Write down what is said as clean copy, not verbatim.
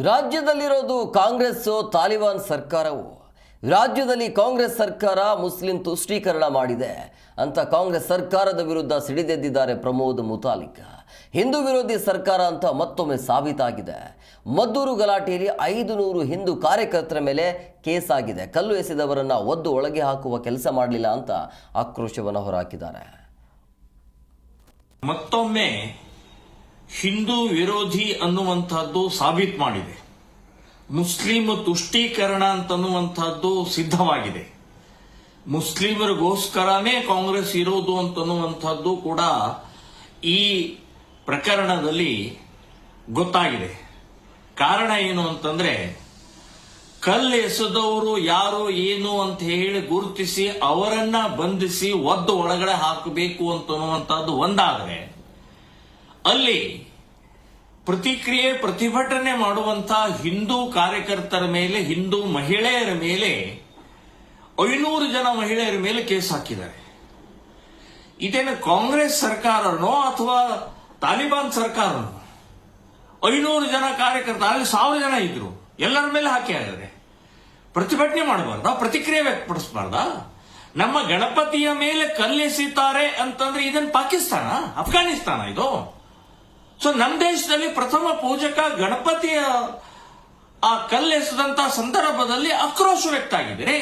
ರಾಜ್ಯದಲ್ಲಿರೋದು ಕಾಂಗ್ರೆಸ್ ತಾಲಿಬಾನ್ ಸರ್ಕಾರವು. ರಾಜ್ಯದಲ್ಲಿ ಕಾಂಗ್ರೆಸ್ ಸರ್ಕಾರ ಮುಸ್ಲಿಂ ತುಷ್ಟೀಕರಣ ಮಾಡಿದೆ ಅಂತ ಕಾಂಗ್ರೆಸ್ ಸರ್ಕಾರದ ವಿರುದ್ಧ ಸಿಡಿದೆದ್ದಿದ್ದಾರೆ ಪ್ರಮೋದ್ ಮುತಾಲಿಕ್. ಹಿಂದೂ ವಿರೋಧಿ ಸರ್ಕಾರ ಅಂತ ಮತ್ತೊಮ್ಮೆ ಸಾಬೀತಾಗಿದೆ. ಮದ್ದೂರು ಗಲಾಟೆಯಲ್ಲಿ 500 ಹಿಂದೂ ಕಾರ್ಯಕರ್ತರ ಮೇಲೆ ಕೇಸ್ ಆಗಿದೆ. ಕಲ್ಲು ಎಸೆದವರನ್ನ ಒದ್ದು ಒಳಗೆ ಹಾಕುವ ಕೆಲಸ ಮಾಡಲಿಲ್ಲ ಅಂತ ಆಕ್ರೋಶವನ್ನು ಹೊರಹಾಕಿದ್ದಾರೆ. ಮತ್ತೊಮ್ಮೆ ಹಿಂದೂ ವಿರೋಧಿ ಅನ್ನುವಂಥದ್ದು ಸಾಬೀತು ಮಾಡಿದೆ. ಮುಸ್ಲಿಂ ತುಷ್ಟೀಕರಣ ಅಂತನ್ನುವಂಥದ್ದು ಸಿದ್ಧವಾಗಿದೆ. ಮುಸ್ಲಿಮರಿಗೋಸ್ಕರನೇ ಕಾಂಗ್ರೆಸ್ ಇರೋದು ಅಂತನ್ನುವಂಥದ್ದು ಕೂಡ ಈ ಪ್ರಕರಣದಲ್ಲಿ ಗೊತ್ತಾಗಿದೆ. ಕಾರಣ ಏನು ಅಂತಂದ್ರೆ, ಕಲ್ಲು ಎಸೆದವರು ಯಾರು ಏನು ಅಂತ ಹೇಳಿ ಗುರುತಿಸಿ ಅವರನ್ನ ಬಂಧಿಸಿ ಒದ್ದು ಒಳಗಡೆ ಹಾಕಬೇಕು ಅಂತನ್ನುವಂಥದ್ದು ಒಂದಾದರೆ, ಅಲ್ಲಿ ಪ್ರತಿಕ್ರಿಯೆ ಪ್ರತಿಭಟನೆ ಮಾಡುವಂತಹ ಹಿಂದೂ ಕಾರ್ಯಕರ್ತರ ಮೇಲೆ, ಹಿಂದೂ ಮಹಿಳೆಯರ ಮೇಲೆ 500 ಜನ ಮಹಿಳೆಯರ ಮೇಲೆ ಕೇಸ್ ಹಾಕಿದ್ದಾರೆ. ಇದೇನು ಕಾಂಗ್ರೆಸ್ ಸರ್ಕಾರನೋ ಅಥವಾ ತಾಲಿಬಾನ್ ಸರ್ಕಾರನೋ? 500 ಜನ ಕಾರ್ಯಕರ್ತರು, ಅಲ್ಲಿ 1000 ಜನ ಇದ್ರು, ಎಲ್ಲರ ಮೇಲೆ ಹಾಕಿದ್ದಾರೆ. ಪ್ರತಿಭಟನೆ ಮಾಡಬಾರ್ದ? ಪ್ರತಿಕ್ರಿಯೆ ವ್ಯಕ್ತಪಡಿಸಬಾರ್ದ? ನಮ್ಮ ಗಣಪತಿಯ ಮೇಲೆ ಕಲ್ಲೆಸಿತಾರೆ ಅಂತಂದ್ರೆ ಇದನ್ನು ಪಾಕಿಸ್ತಾನ, ಅಫ್ಘಾನಿಸ್ತಾನ ಇದು? ಸೊ ನಮ್ಮ ದೇಶದಲ್ಲಿ ಪ್ರಥಮ ಪೂಜಕ ಗಣಪತಿಯ ಆ ಕಲ್ಲೆಸೆದಂತ ಸಂದರ್ಭದಲ್ಲಿ ಆಕ್ರೋಶ ವ್ಯಕ್ತ ಆಗಿದೆ.